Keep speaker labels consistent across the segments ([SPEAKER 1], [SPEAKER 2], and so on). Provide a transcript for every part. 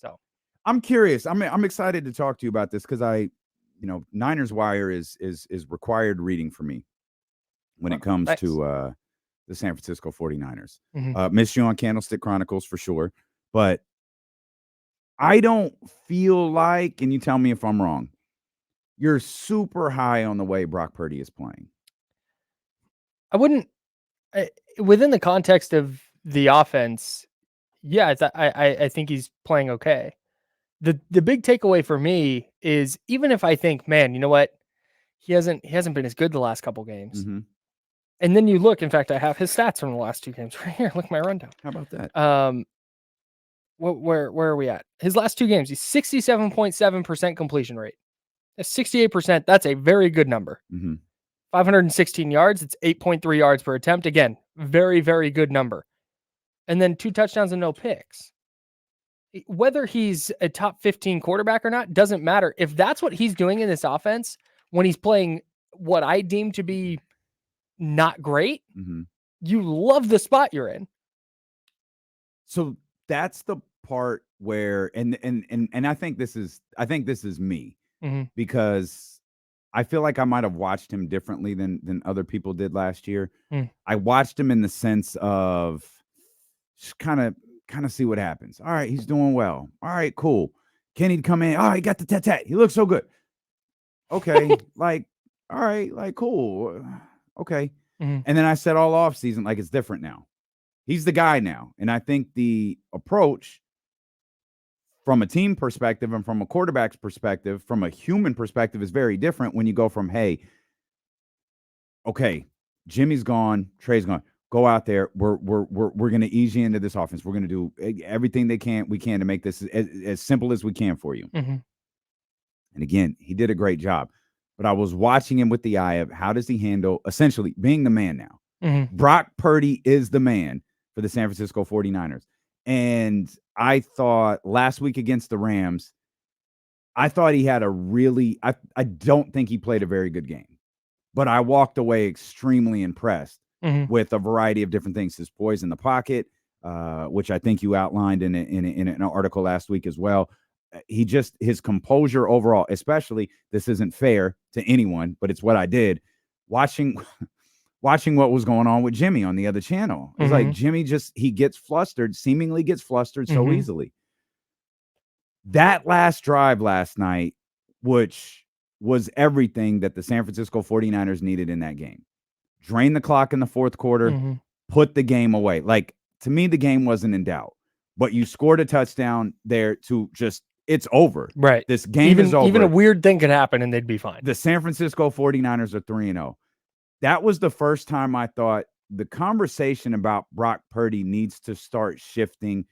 [SPEAKER 1] So
[SPEAKER 2] I'm curious. I'm excited to talk to you about this because Niners Wire is required reading for me when it comes
[SPEAKER 1] nice.
[SPEAKER 2] to the San Francisco 49ers.
[SPEAKER 1] Mm-hmm.
[SPEAKER 2] Missed you on Candlestick Chronicles for sure, but I don't feel like, and you tell me if I'm wrong, you're super high on the way Brock Purdy is playing.
[SPEAKER 1] I wouldn't, within the context of the offense, yeah, I think he's playing okay. The big takeaway for me is, even if I think, man, you know what, he hasn't been as good the last couple games.
[SPEAKER 2] Mm-hmm.
[SPEAKER 1] And then you look, in fact, I have his stats from the last 2 games right here. Look at my rundown.
[SPEAKER 2] How about that?
[SPEAKER 1] Where are we at? His last 2 games, he's 67.7% completion rate. 68%, that's a very good number.
[SPEAKER 2] Mm-hmm.
[SPEAKER 1] 516 yards, it's 8.3 yards per attempt. Again, very, very good number. And then 2 touchdowns and no picks. Whether he's a top 15 quarterback or not doesn't matter. If that's what he's doing in this offense when he's playing what I deem to be not great,
[SPEAKER 2] Mm-hmm.
[SPEAKER 1] you love the spot you're in.
[SPEAKER 2] So that's the part where, and I think this is me,
[SPEAKER 1] Mm-hmm.
[SPEAKER 2] because I feel like I might have watched him differently than other people did last year.
[SPEAKER 1] Mm.
[SPEAKER 2] I watched him in the sense of just kind of see what happens. All right, he's doing well. All right, cool. Kenny'd come in. Oh, he got the tat. He looks so good. Okay, like, all right, like, cool. Okay.
[SPEAKER 1] Mm-hmm.
[SPEAKER 2] And then I said all off season, like, it's different now. He's the guy now. And I think the approach from a team perspective and from a quarterback's perspective, from a human perspective, is very different when you go from, hey, okay, Jimmy's gone, Trey's gone. Go out there. We're going to ease you into this offense. We're going to do everything we can to make this as simple as we can for you.
[SPEAKER 1] Mm-hmm.
[SPEAKER 2] And again, he did a great job. But I was watching him with the eye of, how does he handle essentially being the man now?
[SPEAKER 1] Mm-hmm.
[SPEAKER 2] Brock Purdy is the man for the San Francisco 49ers. And I thought last week against the Rams, I thought he had I don't think he played a very good game. But I walked away extremely impressed with a variety of different things. His poise in the pocket, which I think you outlined in an article last week as well. His composure overall, especially, this isn't fair to anyone, but it's what I did, watching what was going on with Jimmy on the other channel. It's like Jimmy seemingly gets flustered so easily. That last drive last night, which was everything that the San Francisco 49ers needed in that game. Drain the clock in the fourth quarter, put the game away. Like, to me, the game wasn't in doubt. But you scored a touchdown there to just, it's over.
[SPEAKER 1] Right.
[SPEAKER 2] This game is over.
[SPEAKER 1] Even a weird thing could happen and they'd be fine.
[SPEAKER 2] The San Francisco 49ers are 3-0. That was the first time I thought the conversation about Brock Purdy needs to start shifting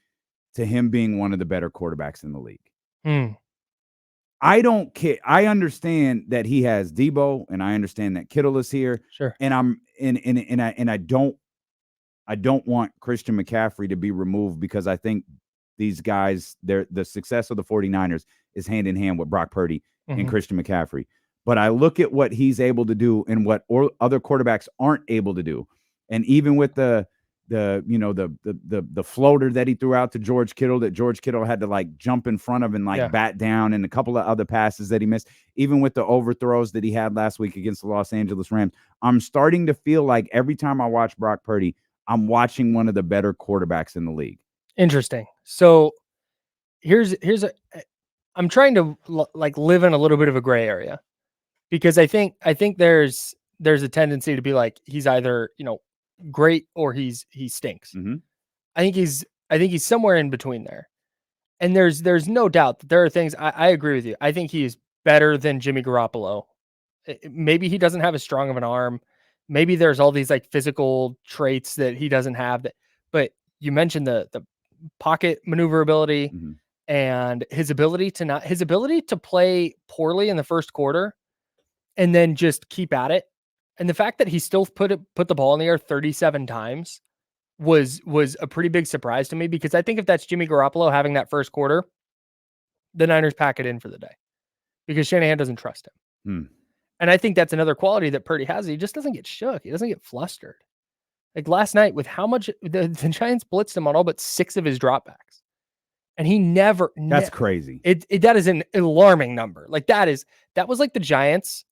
[SPEAKER 2] to him being one of the better quarterbacks in the league. I don't care. I understand that he has Debo, and I understand that Kittle is here.
[SPEAKER 1] Sure.
[SPEAKER 2] And I don't want Christian McCaffrey to be removed, because I think these guys, the success of the 49ers is hand in hand with Brock Purdy and Christian McCaffrey. But I look at what he's able to do and what other quarterbacks aren't able to do. And even with the floater that he threw out to George Kittle, that George Kittle had to like jump in front of and bat down, and a couple of other passes that he missed, even with the overthrows that he had last week against the Los Angeles Rams, I'm starting to feel like every time I watch Brock Purdy, I'm watching one of the better quarterbacks in the league. Interesting.
[SPEAKER 1] So I'm trying to live in a little bit of a gray area, because I think there's a tendency to be like, he's either, great or he stinks. I think he's somewhere in between there. And there's no doubt that there are things, I agree with you. I think he is better than Jimmy Garoppolo. Maybe he doesn't have as strong of an arm. Maybe there's all these like physical traits that he doesn't have, but you mentioned the pocket maneuverability and his ability to play poorly in the first quarter and then just keep at it. And the fact that he still put the ball in the air 37 times was a pretty big surprise to me, because I think if that's Jimmy Garoppolo having that first quarter, the Niners pack it in for the day, because Shanahan doesn't trust him. And I think that's another quality that Purdy has. He just doesn't get shook. He doesn't get flustered. Like last night, with how much the Giants blitzed him on all but 6 of his dropbacks. And he never.
[SPEAKER 2] That's crazy.
[SPEAKER 1] That is an alarming number. Like that was like the Giants.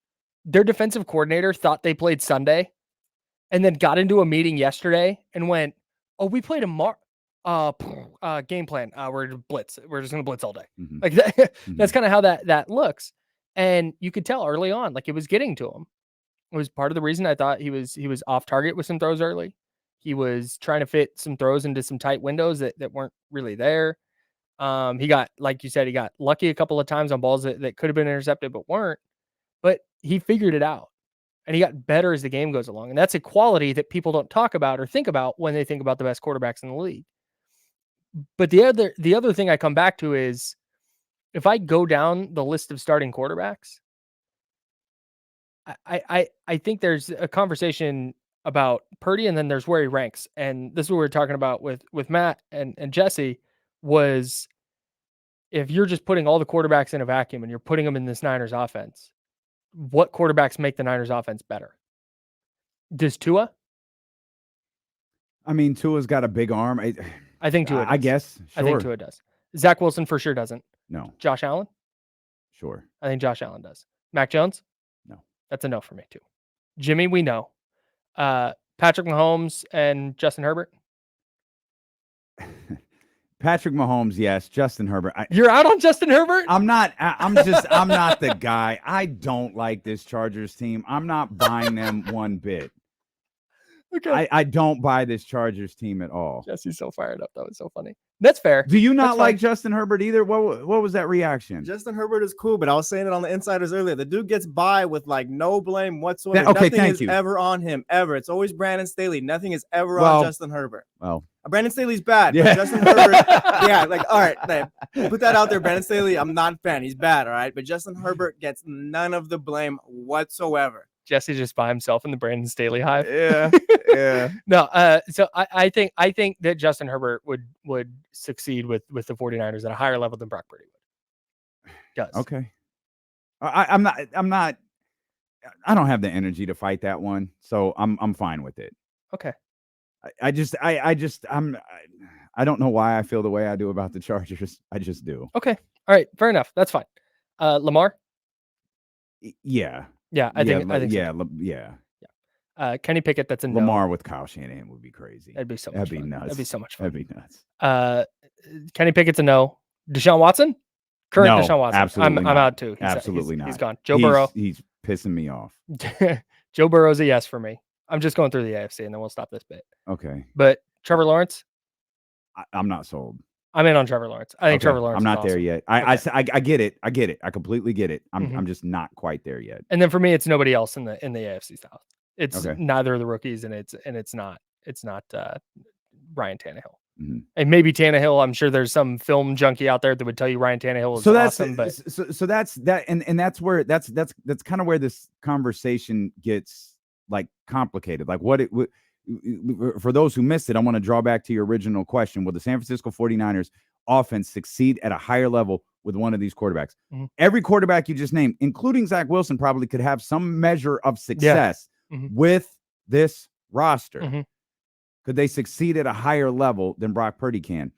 [SPEAKER 1] Their defensive coordinator thought they played Sunday, and then got into a meeting yesterday and went, "Oh, we played a game plan. We're gonna blitz. We're just gonna blitz all day."
[SPEAKER 2] Mm-hmm.
[SPEAKER 1] Like that. That's kind of how that looks. And you could tell early on, like it was getting to him. It was part of the reason I thought he was off target with some throws early. He was trying to fit some throws into some tight windows that weren't really there. He got, like you said, he got lucky a couple of times on balls that could have been intercepted but weren't. But he figured it out, and he got better as the game goes along. And that's a quality that people don't talk about or think about when they think about the best quarterbacks in the league. But the other thing I come back to is, if I go down the list of starting quarterbacks, I think there's a conversation about Purdy, and then there's where he ranks. And this is what we were talking about with Matt and Jesse, was if you're just putting all the quarterbacks in a vacuum and you're putting them in this Niners offense, what quarterbacks make the Niners offense better? Does Tua?
[SPEAKER 2] I mean, Tua's got a big arm.
[SPEAKER 1] I think Tua does.
[SPEAKER 2] I guess. Sure.
[SPEAKER 1] I think Tua does. Zach Wilson for sure doesn't.
[SPEAKER 2] No.
[SPEAKER 1] Josh Allen?
[SPEAKER 2] Sure.
[SPEAKER 1] I think Josh Allen does. Mac Jones?
[SPEAKER 2] No.
[SPEAKER 1] That's a no for me too. Jimmy, we know. Patrick Mahomes and Justin Herbert?
[SPEAKER 2] Patrick Mahomes, yes. Justin Herbert.
[SPEAKER 1] You're out on Justin Herbert?
[SPEAKER 2] I'm not the guy. I don't like this Chargers team. I'm not buying them one bit. Okay. I don't buy this Chargers team at all.
[SPEAKER 1] Jesse's so fired up. That was so funny. That's fair.
[SPEAKER 2] Do you not like Justin Herbert either? What was that reaction?
[SPEAKER 3] Justin Herbert is cool, but I was saying it on the Insiders earlier. The dude gets by with like no blame whatsoever.
[SPEAKER 2] Okay,
[SPEAKER 3] Nothing is ever on him, ever. It's always Brandon Staley. Nothing is ever on Justin Herbert.
[SPEAKER 2] Well,
[SPEAKER 3] Brandon Staley's bad. Yeah. But Justin Herbert, yeah, like, all right, put that out there. Brandon Staley, I'm not a fan. He's bad, all right? But Justin Herbert gets none of the blame whatsoever.
[SPEAKER 1] Jesse just by himself in the Brandon Staley hive.
[SPEAKER 2] Yeah, yeah.
[SPEAKER 1] No, so I think that Justin Herbert would succeed with the 49ers at a higher level than Brock Purdy would. Does.
[SPEAKER 2] Okay. I'm not. I don't have the energy to fight that one, so I'm fine with it.
[SPEAKER 1] Okay.
[SPEAKER 2] I don't know why I feel the way I do about the Chargers. I just do.
[SPEAKER 1] Okay. All right. Fair enough. That's fine. Lamar?
[SPEAKER 2] Yeah.
[SPEAKER 1] Yeah, I think
[SPEAKER 2] so.
[SPEAKER 1] Yeah. Kenny Pickett, that's a
[SPEAKER 2] Lamar
[SPEAKER 1] no.
[SPEAKER 2] with Kyle Shanahan would be crazy.
[SPEAKER 1] That'd be so much fun.
[SPEAKER 2] Nuts.
[SPEAKER 1] That'd be so much fun.
[SPEAKER 2] That'd be nuts.
[SPEAKER 1] Kenny Pickett's a no. Deshaun Watson? Deshaun Watson.
[SPEAKER 2] Absolutely
[SPEAKER 1] I'm out too.
[SPEAKER 2] Absolutely not.
[SPEAKER 1] He's gone. Joe Burrow.
[SPEAKER 2] He's pissing me off.
[SPEAKER 1] Joe Burrow's a yes for me. I'm just going through the AFC and then we'll stop this bit.
[SPEAKER 2] Okay.
[SPEAKER 1] But Trevor Lawrence?
[SPEAKER 2] I'm not sold.
[SPEAKER 1] I'm in on Trevor Lawrence. I think Trevor Lawrence.
[SPEAKER 2] I'm not
[SPEAKER 1] is
[SPEAKER 2] there yet. I get it. I get it. I completely get it. I'm just not quite there yet.
[SPEAKER 1] And then for me, it's nobody else in the AFC South. It's neither of the rookies, and it's not Ryan Tannehill. Mm-hmm. And maybe Tannehill. I'm sure there's some film junkie out there that would tell you Ryan Tannehill is awesome. But
[SPEAKER 2] so that's that, and that's where that's kind of where this conversation gets like complicated. Like what it would. For those who missed it, I want to draw back to your original question. Will the San Francisco 49ers offense succeed at a higher level with one of these quarterbacks? Mm-hmm. Every quarterback you just named, including Zach Wilson, probably could have some measure of success with this roster. Mm-hmm. Could they succeed at a higher level than Brock Purdy can?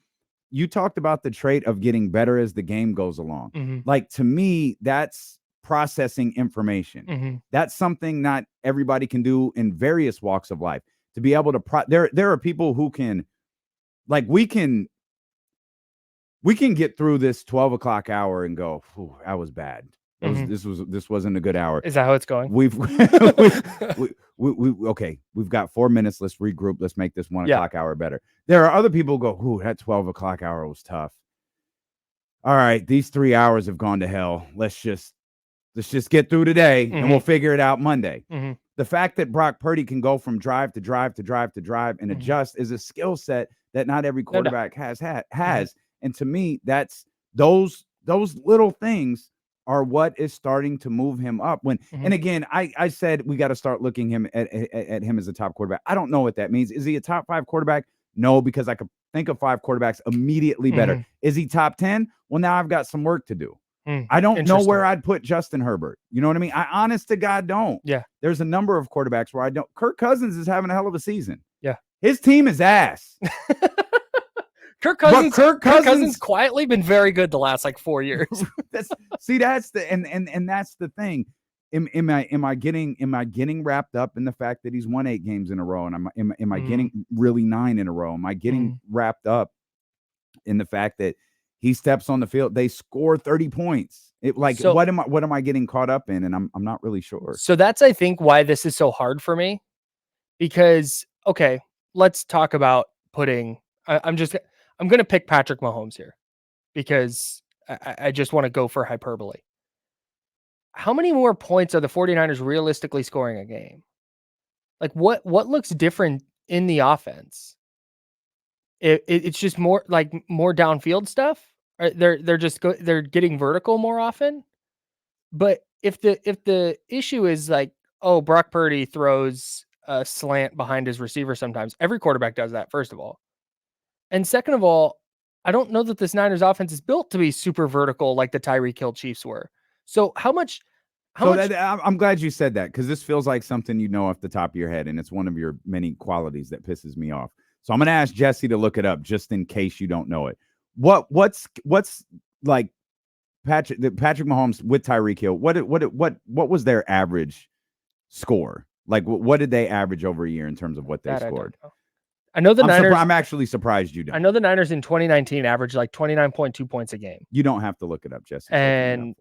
[SPEAKER 2] You talked about the trait of getting better as the game goes along. Mm-hmm. Like, to me, that's processing information. Mm-hmm. That's something not everybody can do in various walks of life. To be able to there are people who can, like, we can get through this 12 o'clock hour and go, that was bad. This wasn't a good hour.
[SPEAKER 1] Is that how it's going?
[SPEAKER 2] Okay. We've got 4 minutes. Let's regroup. Let's make this 1 o'clock hour better. There are other people who go, that 12 o'clock hour was tough. All right, these 3 hours have gone to hell. Let's just get through today and we'll figure it out Monday. Mm-hmm. The fact that Brock Purdy can go from drive to drive to drive to drive and adjust is a skill set that not every quarterback has. And to me, that's those little things are what is starting to move him up. And again, I said we got to start looking at him as a top quarterback. I don't know what that means. Is he a top 5 quarterback? No, because I could think of 5 quarterbacks immediately better. Is he top 10? Well, now I've got some work to do. I don't know where I'd put Justin Herbert. You know what I mean? I honest to God don't.
[SPEAKER 1] Yeah.
[SPEAKER 2] There's a number of quarterbacks where I don't. Kirk Cousins is having a hell of a season.
[SPEAKER 1] Yeah.
[SPEAKER 2] His team is ass.
[SPEAKER 1] Kirk Cousins quietly been very good the last like 4 years.
[SPEAKER 2] That's the thing. Am I getting wrapped up in the fact that he's won 8 games in a row, and am I getting really 9 in a row? Am I getting wrapped up in the fact that he steps on the field, they score 30 points? What am I getting caught up in? And I'm not really sure.
[SPEAKER 1] So that's, I think, why this is so hard for me, because okay, let's talk about putting. I'm going to pick Patrick Mahomes here because I just want to go for hyperbole. How many more points are the 49ers realistically scoring a game? Like what looks different in the offense? It's just more downfield stuff. They're getting vertical more often. But if the issue is like, oh, Brock Purdy throws a slant behind his receiver sometimes. Every quarterback does that, first of all. And second of all, I don't know that this Niners offense is built to be super vertical like the Tyreek Hill Chiefs were. So how much?
[SPEAKER 2] I'm glad you said that, because this feels like something you know off the top of your head, and it's one of your many qualities that pisses me off. So I'm going to ask Jesse to look it up just in case you don't know it. What's like Patrick Mahomes with Tyreek Hill? What was their average score? Like what did they average over a year in terms of what they scored?
[SPEAKER 1] I know the Niners.
[SPEAKER 2] I'm actually surprised you don't.
[SPEAKER 1] I know the Niners in 2019 averaged like 29.2 points a game.
[SPEAKER 2] You don't have to look it up, Jesse.
[SPEAKER 1] And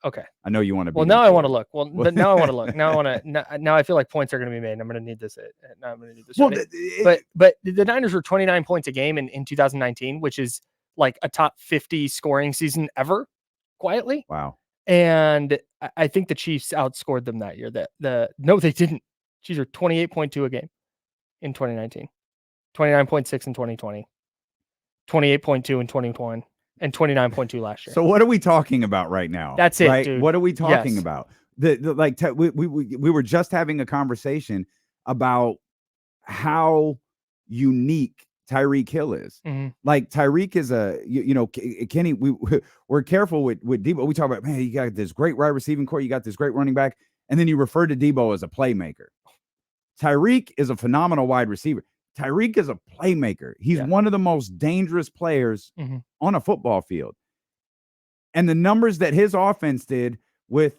[SPEAKER 1] okay,
[SPEAKER 2] I know you want to.
[SPEAKER 1] Well, now I want to look. Well, now I want to look. Now I want to. Now I feel like points are going to be made. And I'm going to need this. Now I'm going to need this. Well, but the Niners were 29 points a game in 2019, which is like a top 50 scoring season ever, quietly.
[SPEAKER 2] Wow.
[SPEAKER 1] And I think the Chiefs outscored them that year. No, they didn't. Chiefs are 28.2 a game in 2019, 29.6 in 2020, 28.2 in 2021, and 29.2 last year.
[SPEAKER 2] So what are we talking about right now?
[SPEAKER 1] That's it,
[SPEAKER 2] right?
[SPEAKER 1] dude.
[SPEAKER 2] What are we talking about? We were just having a conversation about how unique Tyreek Hill is.
[SPEAKER 1] Mm-hmm.
[SPEAKER 2] Like Tyreek is Kenny, we're careful with Debo. We talk about, man, you got this great wide receiving core, you got this great running back, and then you refer to Debo as a playmaker. Tyreek is a phenomenal wide receiver. Tyreek is a playmaker. He's one of the most dangerous players on a football field. And the numbers that his offense did with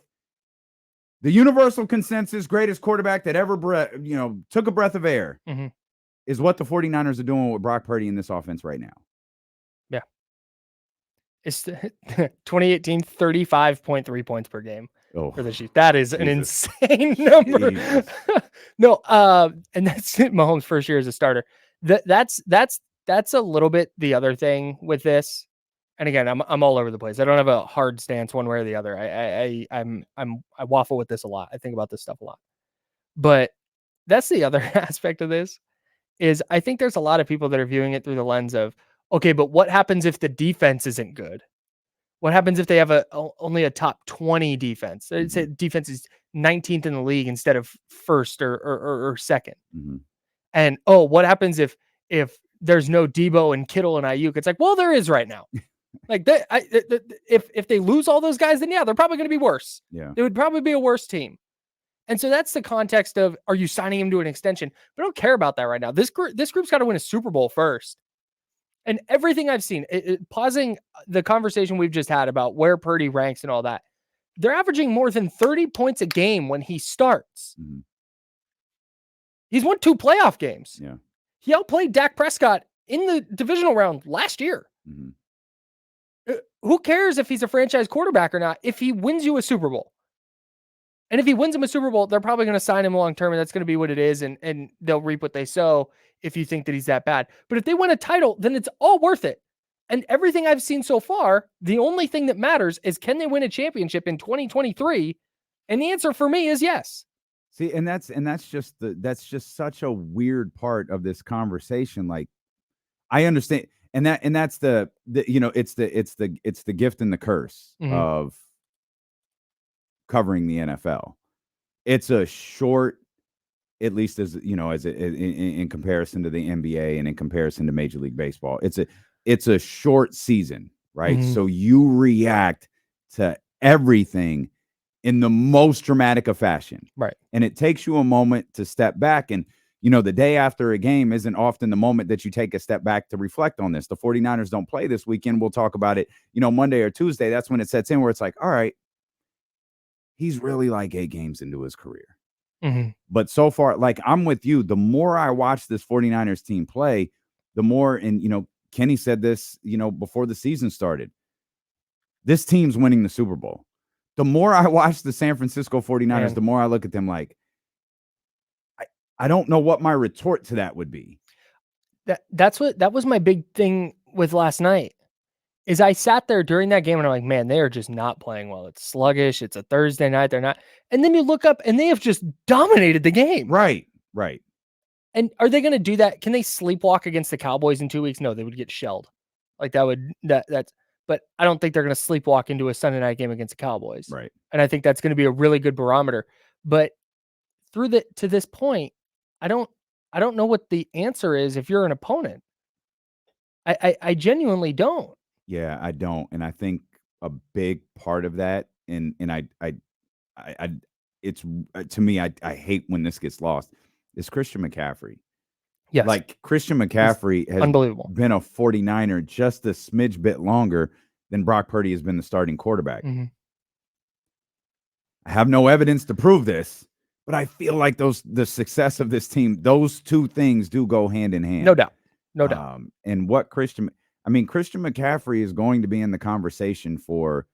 [SPEAKER 2] the universal consensus greatest quarterback that ever took a breath of air is what the 49ers are doing with Brock Purdy in this offense right now. Yeah.
[SPEAKER 1] It's 2018, 35.3 points per game for the Chiefs. That is an insane number. No, and that's Mahomes' first year as a starter. That's a little bit the other thing with this. And again, I'm all over the place. I don't have a hard stance one way or the other. I waffle with this a lot. I think about this stuff a lot. But that's the other aspect of this is I think there's a lot of people that are viewing it through the lens of, okay, but what happens if the defense isn't good? What happens if they have only a top 20 defense? I'd say defense is 19th in the league instead of first or second. Mm-hmm. And what happens if there's no Debo and Kittle and Ayuk? It's like, well, there is right now. Like if they lose all those guys, then they're probably going to be worse. Yeah, they would probably be a worse team. And so that's the context of, are you signing him to an extension? But I don't care about that right now. This group's got to win a Super Bowl first. And everything I've seen, pausing the conversation we've just had about where Purdy ranks and all that, they're averaging more than 30 points a game when he starts. Mm-hmm. He's won 2 playoff games. Yeah, he outplayed Dak Prescott in the divisional round last year. Mm-hmm. Who cares if he's a franchise quarterback or not if he wins you a Super Bowl? And if he wins him a Super Bowl, they're probably going to sign him long-term, and that's going to be what it is, and they'll reap what they sow if you think that he's that bad. But if they win a title, then it's all worth it. And everything I've seen so far, the only thing that matters is, can they win a championship in 2023? And the answer for me is yes.
[SPEAKER 2] See, and that's just such a weird part of this conversation. Like, I understand, and that's the it's the gift and the curse of covering the NFL. It's a short, at least in comparison to the NBA and in comparison to Major League Baseball, it's a short season, right? Mm-hmm. So you react to everything in the most dramatic of fashion,
[SPEAKER 1] right?
[SPEAKER 2] And it takes you a moment to step back. And the day after a game isn't often the moment that you take a step back to reflect on this. The 49ers don't play this weekend. We'll talk about it, Monday or Tuesday. That's when it sets in where it's like, all right, he's really like 8 games into his career.
[SPEAKER 1] Mm-hmm.
[SPEAKER 2] But so far, like, I'm with you. The more I watch this 49ers team play, the more, and, Kenny said this, before the season started, this team's winning the Super Bowl. The more I watch the San Francisco 49ers, the more I look at them like, I don't know what my retort to that would be.
[SPEAKER 1] That was my big thing with last night. Is I sat there during that game and I'm like, man, they are just not playing well. It's sluggish. It's a Thursday night. They're not. And then you look up and they have just dominated the game.
[SPEAKER 2] Right.
[SPEAKER 1] And are they going to do that? Can they sleepwalk against the Cowboys in 2 weeks? No, they would get shelled. Like that's, but I don't think they're going to sleepwalk into a Sunday night game against the Cowboys.
[SPEAKER 2] Right.
[SPEAKER 1] And I think that's going to be a really good barometer. But to this point, I don't know what the answer is if you're an opponent. I genuinely don't.
[SPEAKER 2] Yeah, I don't. And I think a big part of that, and it's, to me, I hate when this gets lost, is Christian McCaffrey.
[SPEAKER 1] Yes.
[SPEAKER 2] Like, Christian McCaffrey has
[SPEAKER 1] unbelievable.
[SPEAKER 2] Been a 49er just a smidge bit longer than Brock Purdy has been the starting quarterback.
[SPEAKER 1] Mm-hmm.
[SPEAKER 2] I have no evidence to prove this, but I feel like the success of this team, those two things do go hand in hand.
[SPEAKER 1] No doubt.
[SPEAKER 2] And what Christian McCaffrey is going to be in the conversation for.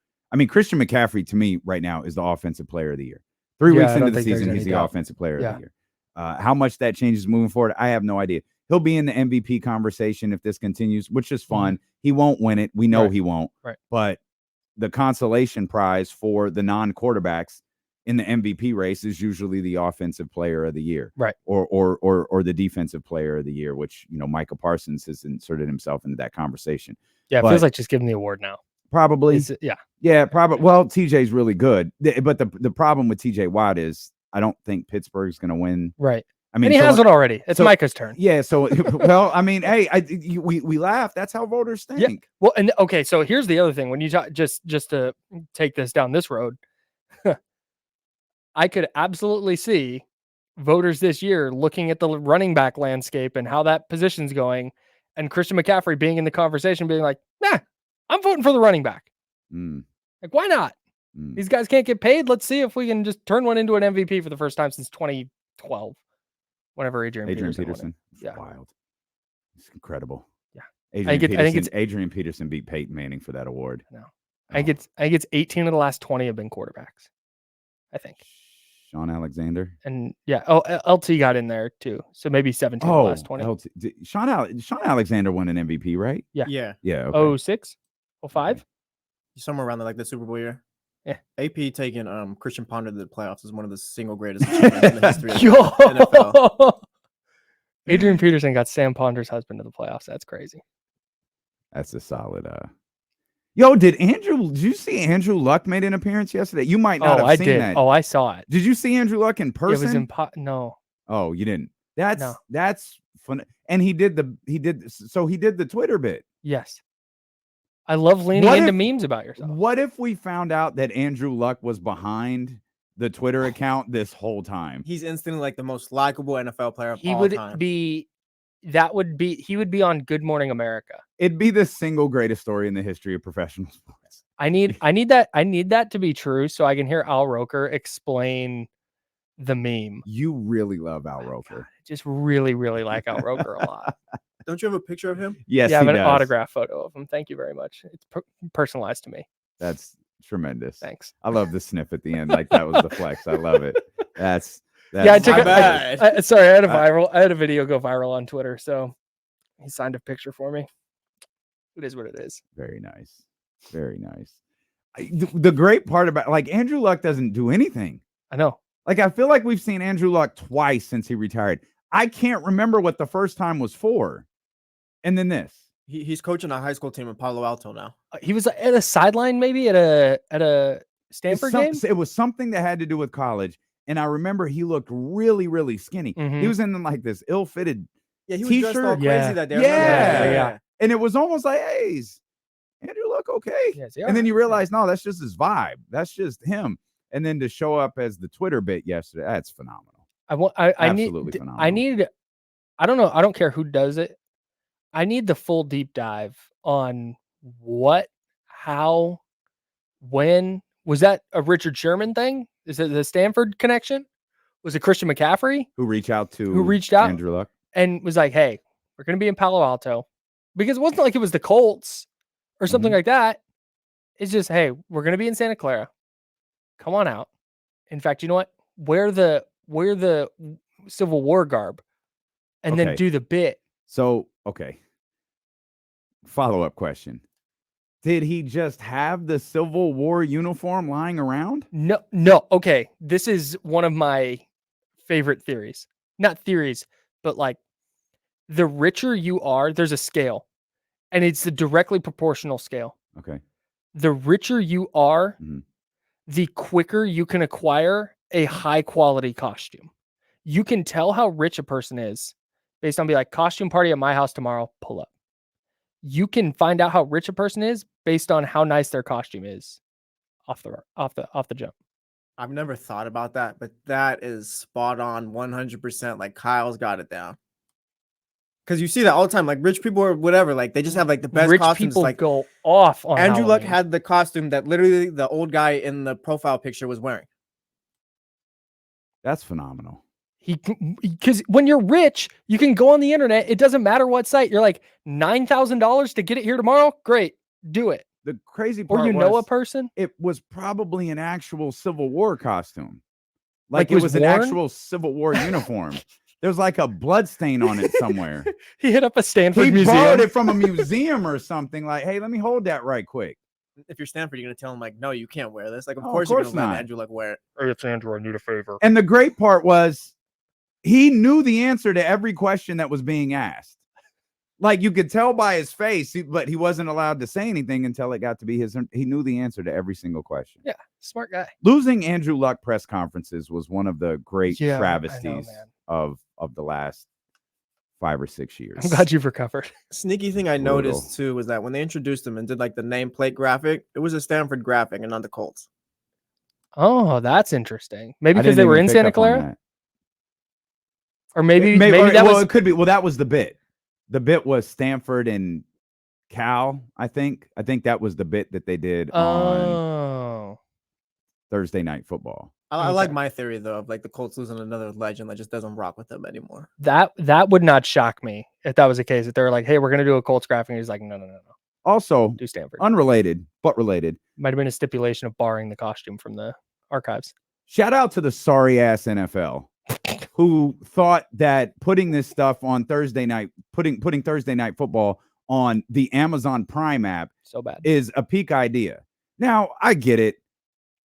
[SPEAKER 2] Christian McCaffrey, to me right now, is the offensive player of the year. 3 weeks into the season, he's the offensive player of the year. How much that changes moving forward, I have no idea. He'll be in the MVP conversation if this continues, which is fun. Mm-hmm. He won't win it. We know he won't.
[SPEAKER 1] Right.
[SPEAKER 2] But the consolation prize for the non-quarterbacks in the MVP race is usually the offensive player of the year.
[SPEAKER 1] Right.
[SPEAKER 2] Or the defensive player of the year, which, Micah Parsons has inserted himself into that conversation.
[SPEAKER 1] Yeah, it feels like just give him the award now.
[SPEAKER 2] Probably.
[SPEAKER 1] Yeah,
[SPEAKER 2] probably. Well, TJ's really good. But the problem with TJ Watt is I don't think Pittsburgh's going to win.
[SPEAKER 1] Right. And he has it already. It's Micah's turn.
[SPEAKER 2] Yeah. So, well, hey, we laugh. That's how voters think.
[SPEAKER 1] Yeah. Well, and okay. So here's the other thing. When you talk, just to take this down this road, I could absolutely see voters this year looking at the running back landscape and how that position's going, and Christian McCaffrey being in the conversation, being like, "Nah, I'm voting for the running back." Like, why not? These guys can't get paid. Let's see if we can just turn one into an MVP for the first time since 2012. Whenever Adrian Peterson.
[SPEAKER 2] Yeah. Wild. It's incredible.
[SPEAKER 1] Yeah.
[SPEAKER 2] Adrian Peterson beat Peyton Manning for that award.
[SPEAKER 1] No. I think it's 18 of the last 20 have been quarterbacks. I think.
[SPEAKER 2] Sean Alexander.
[SPEAKER 1] And LT got in there too. So maybe 17 of the last 20.
[SPEAKER 2] Sean Alexander won an MVP, right?
[SPEAKER 1] Yeah.
[SPEAKER 2] Okay.
[SPEAKER 1] 06? 05?
[SPEAKER 3] Somewhere around the Super Bowl year.
[SPEAKER 1] Yeah.
[SPEAKER 3] AP taking Christian Ponder to the playoffs is one of the single greatest achievements in the history of the NFL.
[SPEAKER 1] Adrian Peterson got Sam Ponder's husband to the playoffs. That's crazy.
[SPEAKER 2] That's a solid. Did you see Andrew Luck made an appearance yesterday? You might not have seen that.
[SPEAKER 1] Oh, I saw it.
[SPEAKER 2] Did you see Andrew Luck in person?
[SPEAKER 1] It was no.
[SPEAKER 2] Oh, you didn't. That's fun. And he did the Twitter bit.
[SPEAKER 1] Yes. I love leaning into memes about yourself.
[SPEAKER 2] What if we found out that Andrew Luck was behind the Twitter account this whole time?
[SPEAKER 3] He's instantly the most likable NFL player of all time.
[SPEAKER 1] He would be on Good Morning America.
[SPEAKER 2] It'd be the single greatest story in the history of professional sports.
[SPEAKER 1] I need that to be true so I can hear Al Roker explain the meme.
[SPEAKER 2] You really love Al Roker.
[SPEAKER 1] God, I just really, really like Al Roker a lot.
[SPEAKER 3] Don't you have a picture of him?
[SPEAKER 2] Yes,
[SPEAKER 1] I have an
[SPEAKER 2] does.
[SPEAKER 1] autograph photo of him. Thank you very much. It's personalized to me.
[SPEAKER 2] That's tremendous.
[SPEAKER 1] Thanks.
[SPEAKER 2] I love the sniff at the end. Like that was the flex. I love it. That's
[SPEAKER 1] I took sorry, I had a video go viral on Twitter, so he signed a picture for me. It is what it is.
[SPEAKER 2] Very nice. Very nice. The great part about Andrew Luck doesn't do anything.
[SPEAKER 1] I know.
[SPEAKER 2] I feel like we've seen Andrew Luck twice since he retired. I can't remember what the first time was for. And then this.
[SPEAKER 3] He's coaching a high school team in Palo Alto now.
[SPEAKER 1] He was at a sideline, maybe at a Stanford game.
[SPEAKER 2] It was something that had to do with college, and I remember he looked really, really skinny. Mm-hmm. He was in this ill-fitted
[SPEAKER 3] he was
[SPEAKER 2] t-shirt.
[SPEAKER 3] Dressed all crazy that day.
[SPEAKER 2] Yeah. And it was almost like, hey, is Andrew Luck okay?
[SPEAKER 1] Yes,
[SPEAKER 2] and then you realize, no, that's just his vibe. That's just him. And then to show up as the Twitter bit yesterday, that's phenomenal.
[SPEAKER 1] I need I don't know. I don't care who does it. I need the full deep dive on what, how, when. Was that a Richard Sherman thing? Is it the Stanford connection? Was it Christian McCaffrey
[SPEAKER 2] Who reached out
[SPEAKER 1] Andrew Luck and was like, hey, we're going to be in Palo Alto? Because it wasn't like it was the Colts or something like that. It's just, hey, we're going to be in Santa Clara. Come on out. In fact, you know what? Wear the Civil War garb and then do the bit.
[SPEAKER 2] So, okay. Follow-up question. Did he just have the Civil War uniform lying around?
[SPEAKER 1] No. Okay. This is one of my favorite theories. Not theories, but like the richer you are, there's a scale. And it's the directly proportional scale.
[SPEAKER 2] Okay.
[SPEAKER 1] The richer you are, the quicker you can acquire a high quality costume. You can tell how rich a person is based on be like costume party at my house tomorrow, pull up. You can find out how rich a person is based on how nice their costume is off the jump.
[SPEAKER 3] I've never thought about that, but that is spot on 100%. Like Kyle's got it down. Because you see that all the time, like rich people or whatever, like they just have like the best
[SPEAKER 1] rich
[SPEAKER 3] costumes.
[SPEAKER 1] People
[SPEAKER 3] like
[SPEAKER 1] go off on
[SPEAKER 3] Andrew Luck
[SPEAKER 1] Halloween.
[SPEAKER 3] had the costume that literally the old guy in the profile picture was wearing.
[SPEAKER 2] That's phenomenal.
[SPEAKER 1] Because when you're rich, you can go on the internet. It doesn't matter what site. You're like $9,000 to get it here tomorrow. Great, do it.
[SPEAKER 2] The crazy part,
[SPEAKER 1] or you know a person.
[SPEAKER 2] It was probably an actual Civil War costume, like it was
[SPEAKER 1] worn?
[SPEAKER 2] an actual Civil War uniform. There's like a blood stain on it somewhere.
[SPEAKER 1] He hit up a Stanford
[SPEAKER 2] he
[SPEAKER 1] museum.
[SPEAKER 2] borrowed it from a museum or something. Like, hey, let me hold that right quick.
[SPEAKER 3] If you're Stanford, you're gonna tell him like, no, you can't wear this. Like, of
[SPEAKER 2] Oh,
[SPEAKER 3] course
[SPEAKER 2] of
[SPEAKER 3] you're
[SPEAKER 2] course
[SPEAKER 3] gonna
[SPEAKER 2] not.
[SPEAKER 3] let Andrew Luck wear it.
[SPEAKER 1] Hey, it's Andrew. I need a favor.
[SPEAKER 2] And the great part was he knew the answer to every question that was being asked. Like you could tell by his face, but he wasn't allowed to say anything until it got to be his. He knew the answer to every single question.
[SPEAKER 1] Yeah, smart guy.
[SPEAKER 2] Losing Andrew Luck press conferences was one of the great travesties of the last 5 or 6 years.
[SPEAKER 1] I'm glad you've recovered.
[SPEAKER 3] Sneaky thing I noticed too was that when they introduced him and did like the nameplate graphic, it was a Stanford graphic and not the Colts.
[SPEAKER 1] Oh, that's interesting. Maybe because they were in Santa Clara, or maybe that
[SPEAKER 2] well, it could be. Well, that was the bit. The bit was Stanford and Cal. I think that was the bit that they did on Thursday Night Football.
[SPEAKER 3] I like my theory though of like the Colts losing another legend that just doesn't rock with them anymore.
[SPEAKER 1] That would not shock me if that was the case. If they were like, "Hey, we're gonna do a Colts graphic," and he's like, "No."
[SPEAKER 2] Also,
[SPEAKER 1] do Stanford.
[SPEAKER 2] Unrelated, but related.
[SPEAKER 1] Might have been a stipulation of borrowing the costume from the archives.
[SPEAKER 2] Shout out to the sorry ass NFL who thought that putting this stuff on Thursday night, putting Thursday Night Football on the Amazon Prime app
[SPEAKER 1] so bad
[SPEAKER 2] is a peak idea. Now, I get it.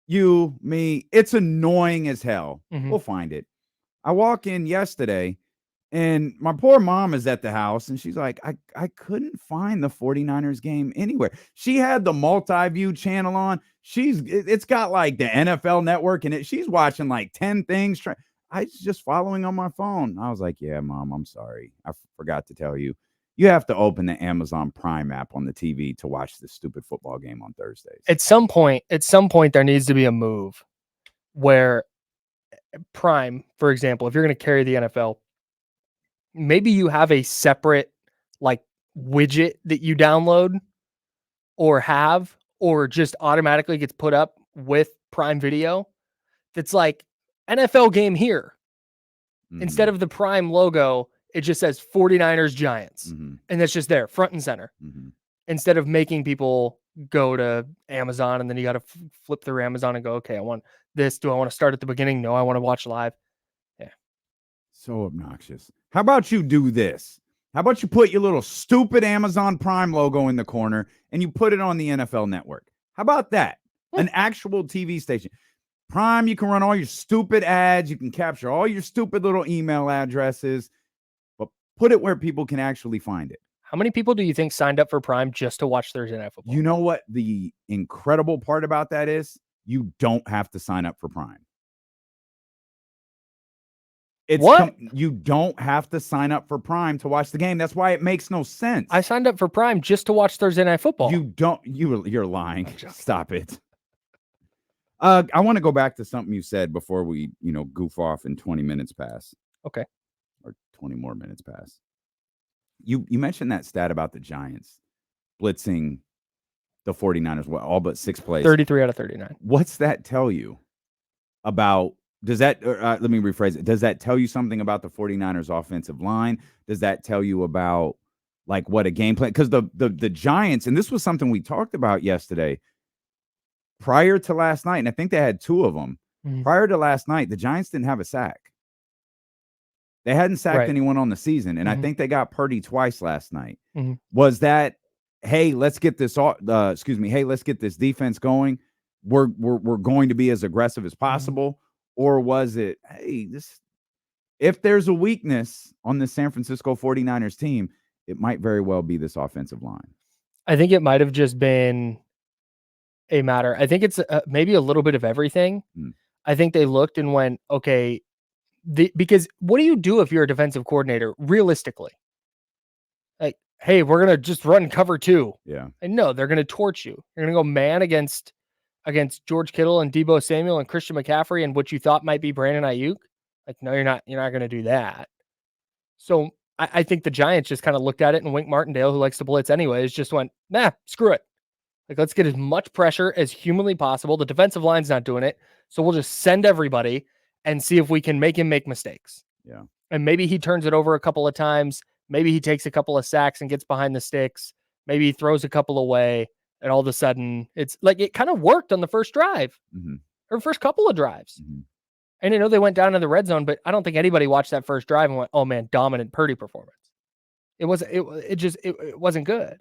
[SPEAKER 2] You, me, it's annoying as hell. We'll find it. I walk in yesterday and my poor mom is at the house and she's like, I couldn't find the 49ers game anywhere. She had the multi-view channel on. It's got like the NFL network in it. She's watching like 10 things. I was just following on my phone. I was like, yeah, Mom, I'm sorry. I forgot to tell you. You have to open the Amazon Prime app on the TV to watch this stupid football game on Thursdays.
[SPEAKER 1] At some point, there needs to be a move where Prime, for example, if you're going to carry the NFL, maybe you have a separate like widget that you download or just automatically gets put up with Prime Video. That's like NFL game here. Instead of the Prime logo, it just says 49ers Giants. And that's just there, front and center. Instead of making people go to Amazon and then you got to flip through Amazon and go, okay, I want this. Do I want to start at the beginning? No, I want to watch live. Yeah.
[SPEAKER 2] So obnoxious. How about you do this? How about you put your little stupid Amazon Prime logo in the corner and you put it on the NFL network? How about that? An actual TV station. Prime, you can run all your stupid ads. You can capture all your stupid little email addresses, but put it where people can actually find it.
[SPEAKER 1] How many people do you think signed up for Prime just to watch Thursday Night Football?
[SPEAKER 2] You know what the incredible part about that is? You don't have to sign up for Prime. You don't have to sign up for Prime to watch the game. That's why it makes no sense.
[SPEAKER 1] I signed up for Prime just to watch Thursday Night Football.
[SPEAKER 2] You're lying. Stop it. I want to go back to something you said before we, goof off and 20 minutes pass.
[SPEAKER 1] Okay.
[SPEAKER 2] or 20 more minutes pass. You mentioned that stat about the Giants blitzing the 49ers, all but 6 plays.
[SPEAKER 1] 33 out of 39.
[SPEAKER 2] What's that tell you about? Does that, let me rephrase it. Does that tell you something about the 49ers offensive line? Does that tell you about like what a game plan? Because the Giants, and this was something we talked about yesterday, prior to last night, and I think they had 2 of them.
[SPEAKER 1] Mm-hmm.
[SPEAKER 2] Prior to last night, the Giants didn't have a sack. They hadn't sacked anyone on the season, and I think they got Purdy twice last night. Was that, hey, let's get this hey, let's get this defense going. We're going to be as aggressive as possible, or was it, hey, if there's a weakness on the San Francisco 49ers team, it might very well be this offensive line.
[SPEAKER 1] I think it might have just been a matter. I think it's maybe a little bit of everything. I think they looked and went, okay, because what do you do if you're a defensive coordinator realistically? Like, hey, we're going to just run cover 2.
[SPEAKER 2] Yeah.
[SPEAKER 1] And no, they're going to torch you. You're going to go man against George Kittle and Deebo Samuel and Christian McCaffrey and what you thought might be Brandon Ayuk. Like, no, you're not going to do that. So I think the Giants just kind of looked at it, and Wink Martindale, who likes to blitz anyways, just went, nah, screw it. Like, let's get as much pressure as humanly possible. The defensive line's not doing it. So we'll just send everybody and see if we can make him make mistakes.
[SPEAKER 2] Yeah.
[SPEAKER 1] And maybe he turns it over a couple of times. Maybe he takes a couple of sacks and gets behind the sticks. Maybe he throws a couple away, and all of a sudden it's like it kind of worked on the first drive or first couple of drives. And I know they went down to the red zone, but I don't think anybody watched that first drive and went, oh man, dominant Purdy performance. It wasn't good.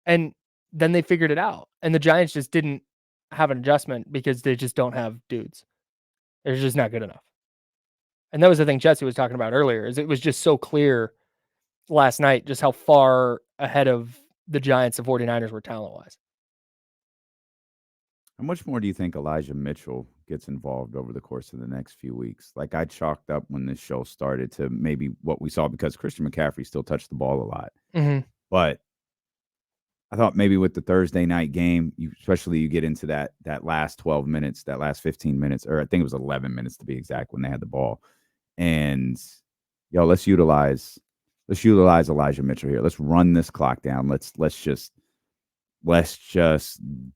[SPEAKER 1] And then they figured it out. And the Giants just didn't have an adjustment because they just don't have dudes. They're just not good enough. And that was the thing Jesse was talking about earlier, is it was just so clear last night just how far ahead of the Giants the 49ers were talent-wise.
[SPEAKER 2] How much more do you think Elijah Mitchell gets involved over the course of the next few weeks? Like I chalked up when this show started to maybe what we saw, because Christian McCaffrey still touched the ball a lot. But I thought maybe with the Thursday night game, especially you get into that last 12 minutes, that last 15 minutes, or I think it was 11 minutes to be exact when they had the ball. And let's utilize Elijah Mitchell here. Let's run this clock down. Let's just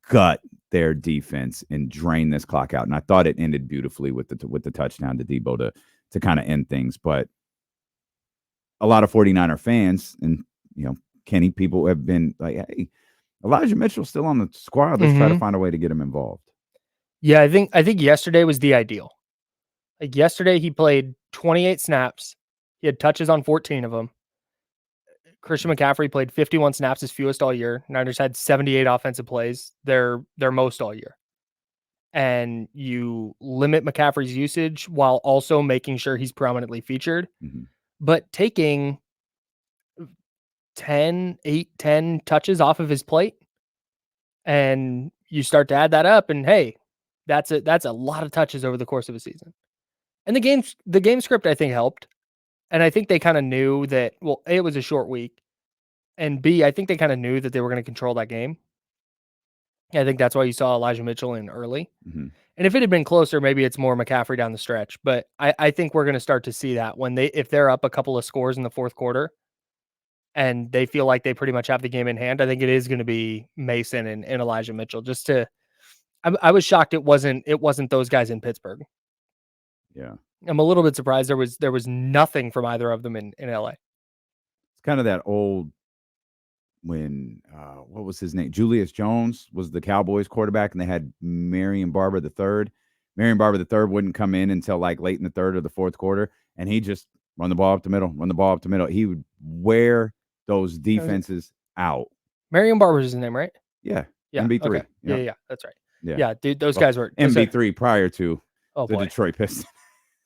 [SPEAKER 2] gut their defense and drain this clock out. And I thought it ended beautifully with the touchdown to Deebo to kind of end things. But a lot of 49er fans and Kenny, people have been like, hey, Elijah Mitchell's still on the squad. Let's try to find a way to get him involved.
[SPEAKER 1] Yeah, I think yesterday was the ideal. Like yesterday, he played 28 snaps. He had touches on 14 of them. Christian McCaffrey played 51 snaps, his fewest all year. Niners had 78 offensive plays, their most all year. And you limit McCaffrey's usage while also making sure he's prominently featured. But taking 10 touches off of his plate, and you start to add that up, and hey, that's a lot of touches over the course of a season. And the game script, I think, helped. And I think they kind of knew that, well, A, it was a short week, and B, I think they kind of knew that they were going to control that game. I think that's why you saw Elijah Mitchell in early. And if it had been closer, maybe it's more McCaffrey down the stretch. But I think we're going to start to see that if they're up a couple of scores in the fourth quarter and they feel like they pretty much have the game in hand, I think it is going to be Mason and Elijah Mitchell. I was shocked it wasn't those guys in Pittsburgh.
[SPEAKER 2] Yeah.
[SPEAKER 1] I'm a little bit surprised there was nothing from either of them in LA.
[SPEAKER 2] It's kind of that old when what was his name? Julius Jones was the Cowboys quarterback, and they had Marion Barber III. Marion Barber III wouldn't come in until like late in the third or the fourth quarter, and he just run the ball up the middle. He would wear those defenses out.
[SPEAKER 1] Marion Barber's his name, right?
[SPEAKER 2] Yeah.
[SPEAKER 1] Yeah.
[SPEAKER 2] MB3.
[SPEAKER 1] Okay. Yeah, that's right.
[SPEAKER 2] Yeah.
[SPEAKER 1] Yeah, dude, those guys were
[SPEAKER 2] MB3 prior to the
[SPEAKER 1] boy.
[SPEAKER 2] Detroit Pistons.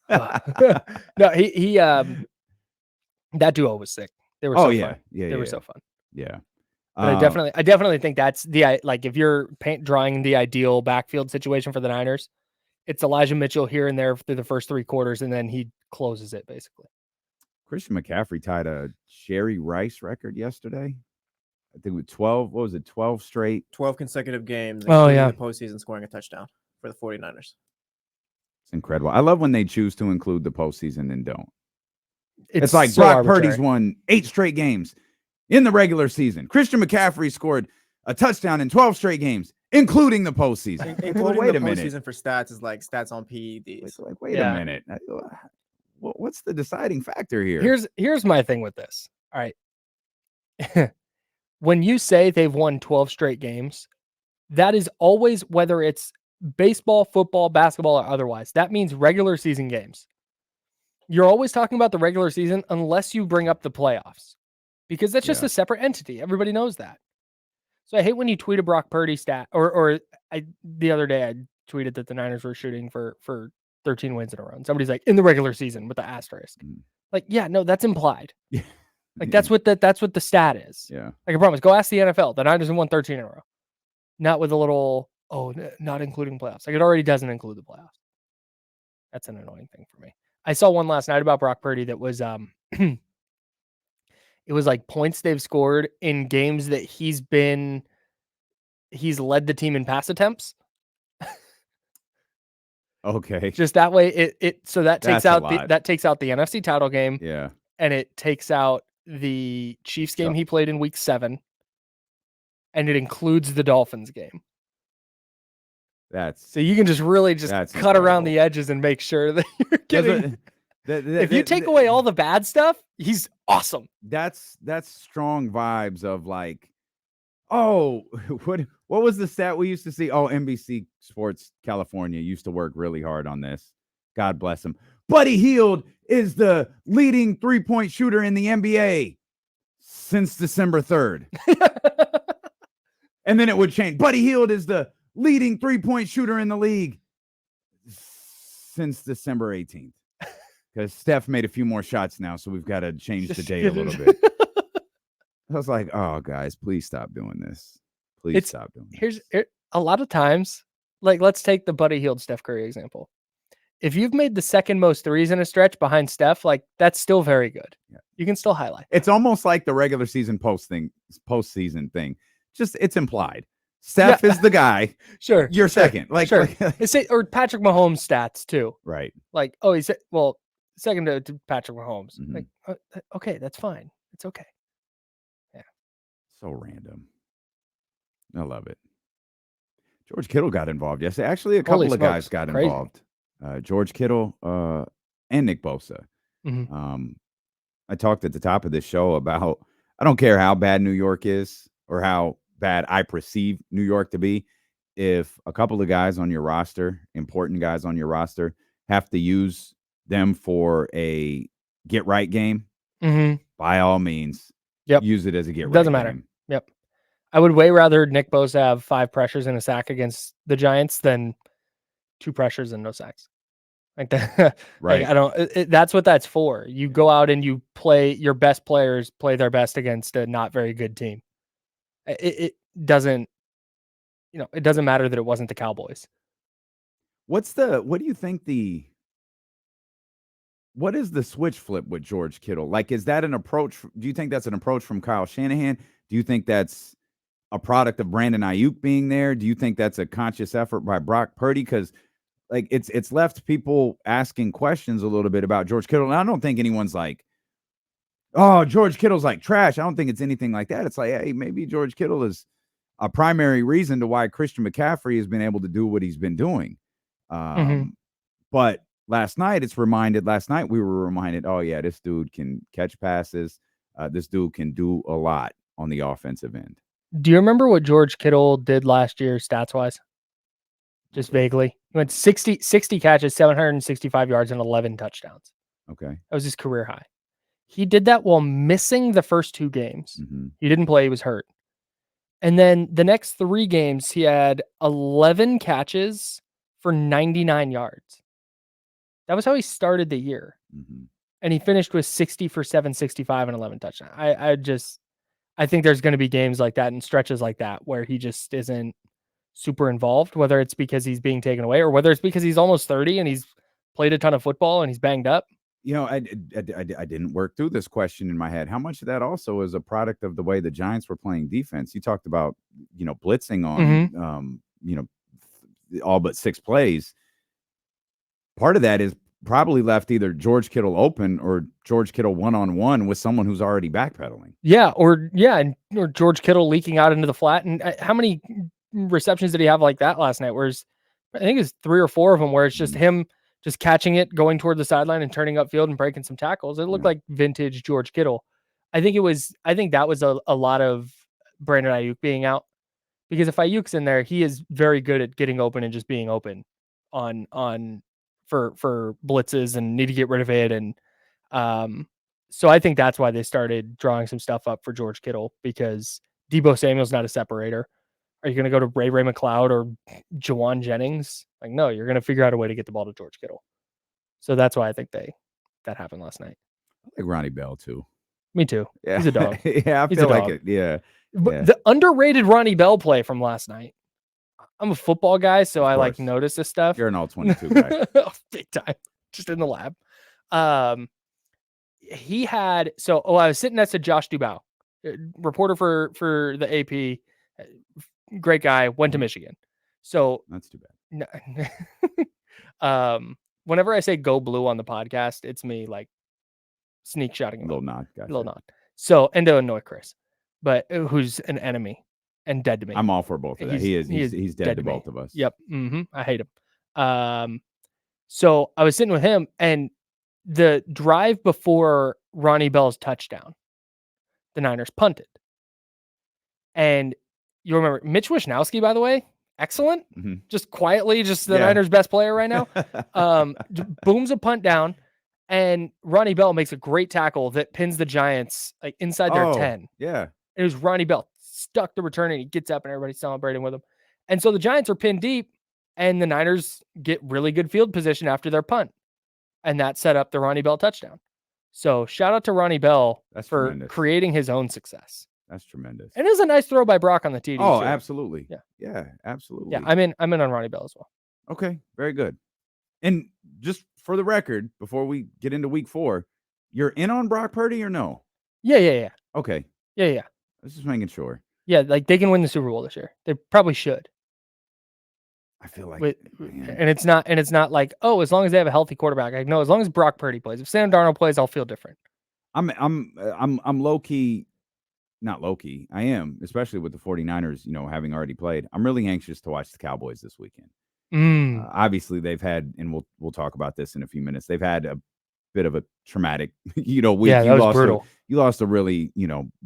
[SPEAKER 1] No, he that duo was sick. They were so fun. They were so fun.
[SPEAKER 2] Yeah.
[SPEAKER 1] But I definitely think that's the, like, if you're drawing the ideal backfield situation for the Niners, it's Elijah Mitchell here and there through the first 3 quarters, and then he closes it basically.
[SPEAKER 2] Christian McCaffrey tied a Jerry Rice record yesterday. I think with 12, what was it? 12 straight.
[SPEAKER 3] 12 consecutive games.
[SPEAKER 1] Oh, yeah.
[SPEAKER 3] The postseason scoring a touchdown for the 49ers.
[SPEAKER 2] It's incredible. I love when they choose to include the postseason and don't. It's like
[SPEAKER 1] so
[SPEAKER 2] Brock
[SPEAKER 1] arbitrary.
[SPEAKER 2] Purdy's won 8 straight games in the regular season. Christian McCaffrey scored a touchdown in 12 straight games, including the postseason.
[SPEAKER 3] Including
[SPEAKER 2] wait
[SPEAKER 3] the
[SPEAKER 2] a minute.
[SPEAKER 3] postseason for stats is like stats on PEDs.
[SPEAKER 2] Wait a minute. What's the deciding factor here?
[SPEAKER 1] Here's my thing with this. All right. When you say they've won 12 straight games, that is always, whether it's baseball, football, basketball, or otherwise, that means regular season games. You're always talking about the regular season unless you bring up the playoffs, because that's just a separate entity. Everybody knows that. So I hate when you tweet a Brock Purdy stat, or the other day I tweeted that the Niners were shooting for 13 wins in a row. And somebody's like, in the regular season with the asterisk. Like, yeah, no, that's implied. Like that's what the stat is.
[SPEAKER 2] Yeah.
[SPEAKER 1] Like I promise, go ask the NFL. The Niners have won 13 in a row. Not with a little, not including playoffs. Like it already doesn't include the playoffs. That's an annoying thing for me. I saw one last night about Brock Purdy that was it was like points they've scored in games that he's led the team in pass attempts.
[SPEAKER 2] Okay.
[SPEAKER 1] Just that way so that takes
[SPEAKER 2] That's
[SPEAKER 1] out that takes out the NFC title game.
[SPEAKER 2] Yeah.
[SPEAKER 1] And it takes out the Chiefs game he played in week 7. And it includes the Dolphins game. So you can just really just cut around the edges and make sure that you're getting. If you take away all the bad stuff, he's awesome.
[SPEAKER 2] That's strong vibes of like, oh, what was the stat we used to see? Oh, NBC Sports California used to work really hard on this. God bless him. Buddy Hield is the leading 3-point shooter in the NBA since December 3rd. And then it would change. Buddy Hield is the leading 3-point shooter in the league since December 18th. Because Steph made a few more shots now, so we've got to change the date a little bit. I was like, oh, guys, please stop doing this. Please stop doing this.
[SPEAKER 1] A lot of times, like, let's take the Buddy Hield Steph Curry example. If you've made the second most threes in a stretch behind Steph, like, that's still very good. Yeah. You can still highlight that.
[SPEAKER 2] It's almost like the regular season postseason thing. Just, it's implied. Steph is the guy.
[SPEAKER 1] Sure.
[SPEAKER 2] You're second. Like,
[SPEAKER 1] sure. Or Patrick Mahomes stats, too.
[SPEAKER 2] Right.
[SPEAKER 1] Like, second to Patrick Mahomes. Mm-hmm. Like, okay, that's fine. It's okay. Yeah.
[SPEAKER 2] So random. I love it. George Kittle got involved yesterday. Actually, a couple of guys got involved. George Kittle and Nick Bosa. Mm-hmm. I talked at the top of this show about, I don't care how bad New York is or how bad I perceive New York to be. If a couple of guys on your roster, important guys on your roster, have to use them for a get right game, by all means, use it as a get right game.
[SPEAKER 1] Doesn't matter. Yep. I would way rather Nick Bosa have 5 pressures and a sack against the Giants than 2 pressures and no sacks. Like that. Right. Like, that's what that's for. You go out and you play, your best players play their best against a not very good team. It doesn't, it doesn't matter that it wasn't the Cowboys.
[SPEAKER 2] What do you think what is the switch flip with George Kittle? Like, is that an approach? Do you think that's an approach from Kyle Shanahan? Do you think that's a product of Brandon Ayuk being there? Do you think that's a conscious effort by Brock Purdy? Because like it's left people asking questions a little bit about George Kittle. And I don't think anyone's like, oh, George Kittle's like trash. I don't think it's anything like that. It's like, hey, maybe George Kittle is a primary reason to why Christian McCaffrey has been able to do what he's been doing. But last night we were reminded, oh yeah, this dude can catch passes. This dude can do a lot on the offensive end.
[SPEAKER 1] Do you remember what George Kittle did last year stats wise? Just vaguely. He went 60 catches, 765 yards, and 11 touchdowns.
[SPEAKER 2] Okay.
[SPEAKER 1] That was his career high. He did that while missing the first 2 games. Mm-hmm. He didn't play. He was hurt. And then the next 3 games, he had 11 catches for 99 yards. That was how he started the year. Mm-hmm. And he finished with 60 for 765 and 11 touchdowns. I think there's going to be games like that and stretches like that where he just isn't super involved, whether it's because he's being taken away or whether it's because he's almost 30 and he's played a ton of football and he's banged up.
[SPEAKER 2] I didn't work through this question in my head. How much of that also is a product of the way the Giants were playing defense? You talked about, blitzing on, all but 6 plays. Part of that is probably left either George Kittle open or George Kittle one-on-one with someone who's already backpedaling.
[SPEAKER 1] Yeah, or George Kittle leaking out into the flat. And how many receptions did he have like that last night? Whereas I think it's 3 or 4 of them where it's just him just catching it, going toward the sideline and turning upfield and breaking some tackles. It looked like vintage George Kittle. I think that was a lot of Brandon Ayuk being out, because if Ayuk's in there, he is very good at getting open and just being open for blitzes and need to get rid of it. And so I think that's why they started drawing some stuff up for George Kittle, because Deebo Samuel's not a separator. Are you going to go to Ray McLeod or Jawan Jennings? Like, no, you're going to figure out a way to get the ball to George Kittle. So that's why I think that happened last night.
[SPEAKER 2] I like Ronnie Bell too.
[SPEAKER 1] Me too.
[SPEAKER 2] Yeah.
[SPEAKER 1] He's a dog.
[SPEAKER 2] Yeah, I feel like it. Yeah.
[SPEAKER 1] But the underrated Ronnie Bell play from last night. I'm a football guy, so I like notice this stuff.
[SPEAKER 2] You're an all 22 guy.
[SPEAKER 1] Big time. Just in the lab. He had, I was sitting next to Josh Dubow, reporter for the AP. Great guy, went to Michigan. So
[SPEAKER 2] that's too
[SPEAKER 1] bad. Whenever I say go blue on the podcast, it's me like sneak shotting him.
[SPEAKER 2] Little nod. Gotcha.
[SPEAKER 1] Little nod. So, and to annoy Chris, but who's an enemy and dead to me.
[SPEAKER 2] I'm all for both of that. He's dead to both of us.
[SPEAKER 1] Yep. I hate him. So I was sitting with him, and the drive before Ronnie Bell's touchdown, the Niners punted. And you remember Mitch Wishnowsky, by the way, excellent. Just quietly, just the Niners' best player right now. Booms a punt down, and Ronnie Bell makes a great tackle that pins the Giants like inside their 10.
[SPEAKER 2] Yeah.
[SPEAKER 1] It was Ronnie Bell stuck the return, and he gets up and everybody's celebrating with him. And so the Giants are pinned deep, and the Niners get really good field position after their punt. And that set up the Ronnie Bell touchdown. So shout out to Ronnie Bell for creating his own success.
[SPEAKER 2] That's tremendous.
[SPEAKER 1] And it was a nice throw by Brock on the TD.
[SPEAKER 2] Oh,
[SPEAKER 1] too.
[SPEAKER 2] Absolutely.
[SPEAKER 1] Yeah.
[SPEAKER 2] Yeah, absolutely.
[SPEAKER 1] Yeah, I'm in on Ronnie Bell as well.
[SPEAKER 2] Okay, very good. And just for the record, before we get into week 4, you're in on Brock Purdy or no?
[SPEAKER 1] Yeah.
[SPEAKER 2] Okay.
[SPEAKER 1] Yeah.
[SPEAKER 2] I was just making sure.
[SPEAKER 1] Yeah, like they can win the Super Bowl this year. They probably should.
[SPEAKER 2] I feel like,
[SPEAKER 1] and it's not like, oh, as long as they have a healthy quarterback. Like, no, as long as Brock Purdy plays. If Sam Darnold plays, I'll feel different.
[SPEAKER 2] I'm low key, not low key. I am, especially with the 49ers, having already played. I'm really anxious to watch the Cowboys this weekend. Obviously, they've had, and we'll talk about this in a few minutes. They've had a bit of a traumatic, week.
[SPEAKER 1] Yeah, that was brutal.
[SPEAKER 2] You lost a really,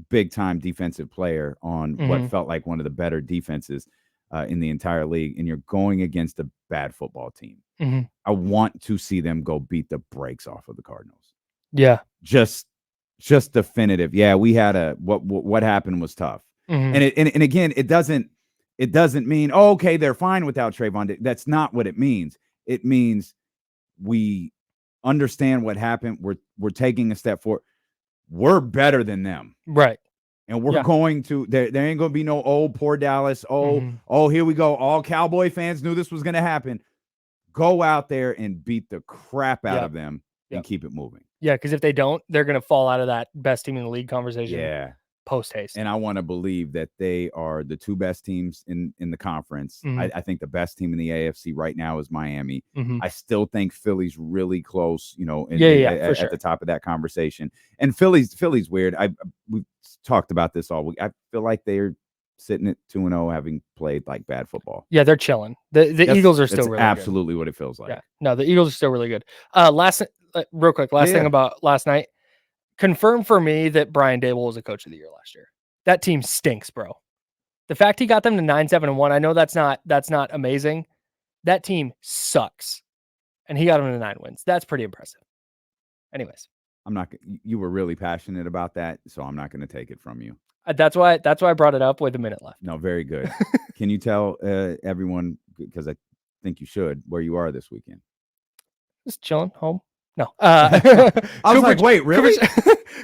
[SPEAKER 2] big time defensive player on what felt like one of the better defenses in the entire league, and you're going against a bad football team. I want to see them go beat the brakes off of the Cardinals.
[SPEAKER 1] Yeah,
[SPEAKER 2] just definitive. Yeah, we had what happened was tough, and again, it doesn't mean okay, they're fine without Trayvon. That's not what it means. It means we understand what happened. We're taking a step forward. We're better than them,
[SPEAKER 1] right?
[SPEAKER 2] And we're going to, there ain't going to be no, poor Dallas. Here we go. All Cowboy fans knew this was going to happen. Go out there and beat the crap out of them and keep it moving. Yeah,
[SPEAKER 1] because if they don't, they're going to fall out of that best team in the league conversation.
[SPEAKER 2] Yeah.
[SPEAKER 1] Post haste.
[SPEAKER 2] And I want to believe that they are the 2 best teams in the conference. I think the best team in the AFC right now is Miami. I still think Philly's really close, at the top of that conversation. And Philly's weird. We've talked about this all week. I feel like they're sitting at 2-0, having played like bad football.
[SPEAKER 1] Yeah, they're chilling. The Eagles are still really
[SPEAKER 2] absolutely
[SPEAKER 1] good.
[SPEAKER 2] What it feels like.
[SPEAKER 1] Yeah. No, the Eagles are still really good. Real quick, last thing about last night. Confirm for me that Brian Dable was a coach of the year last year. That team stinks, bro. The fact he got them to 9-7-1, I know that's not amazing. That team sucks. And he got them to 9 wins. That's pretty impressive. Anyways.
[SPEAKER 2] You were really passionate about that, so I'm not going to take it from you.
[SPEAKER 1] That's why I brought it up with a minute left.
[SPEAKER 2] No, very good. Can you tell everyone, because I think you should, where you are this weekend?
[SPEAKER 1] Just chilling, home. No.
[SPEAKER 2] I was like, wait, really?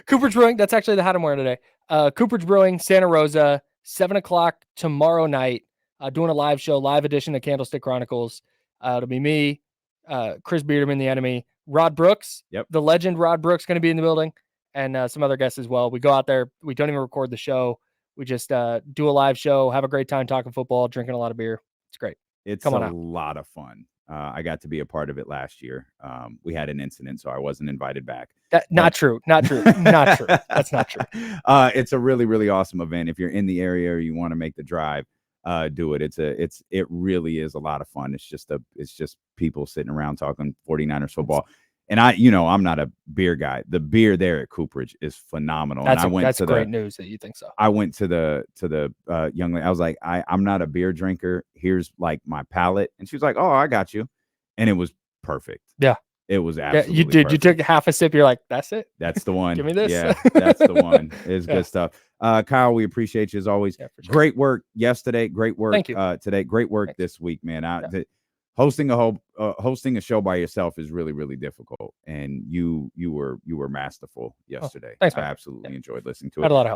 [SPEAKER 1] Cooperage Brewing. That's actually the hat I'm wearing today. Cooperage Brewing, Santa Rosa, 7:00 tomorrow night. Doing a live show, live edition of Candlestick Chronicles. It'll be me, Chris Biederman, the enemy, Rod Brooks, the legend Rod Brooks, going to be in the building, and some other guests as well. We go out there. We don't even record the show. We just do a live show, have a great time talking football, drinking a lot of beer. It's great.
[SPEAKER 2] It's
[SPEAKER 1] Come on
[SPEAKER 2] a
[SPEAKER 1] out.
[SPEAKER 2] lot of fun. I got to be a part of it last year. We had an incident, so I wasn't invited back.
[SPEAKER 1] Not true. Not true. Not true. That's not true.
[SPEAKER 2] It's a really, really awesome event. If you're in the area or you want to make the drive, do it. It really is a lot of fun. It's just people sitting around talking 49ers football. And I'm not a beer guy. The beer there at Cooperage is phenomenal.
[SPEAKER 1] That's great news that you think so.
[SPEAKER 2] I went to the young lady. I was like, I'm not a beer drinker. Here's like my palate. And she was like, oh, I got you. And it was perfect.
[SPEAKER 1] Yeah.
[SPEAKER 2] It was absolutely
[SPEAKER 1] you did.
[SPEAKER 2] perfect.
[SPEAKER 1] You took half a sip. You're like, that's it.
[SPEAKER 2] That's the one.
[SPEAKER 1] Give me this.
[SPEAKER 2] Yeah, that's the one. It's good stuff. Kyle, we appreciate you as always.
[SPEAKER 1] Yeah, for sure.
[SPEAKER 2] Great work yesterday. Great work
[SPEAKER 1] Thank you.
[SPEAKER 2] today. Great work this week, man. Hosting a show by yourself is really, really difficult, and you were masterful yesterday.
[SPEAKER 1] Thanks,
[SPEAKER 2] I
[SPEAKER 1] man.
[SPEAKER 2] absolutely enjoyed listening to it.
[SPEAKER 1] Had a lot of help.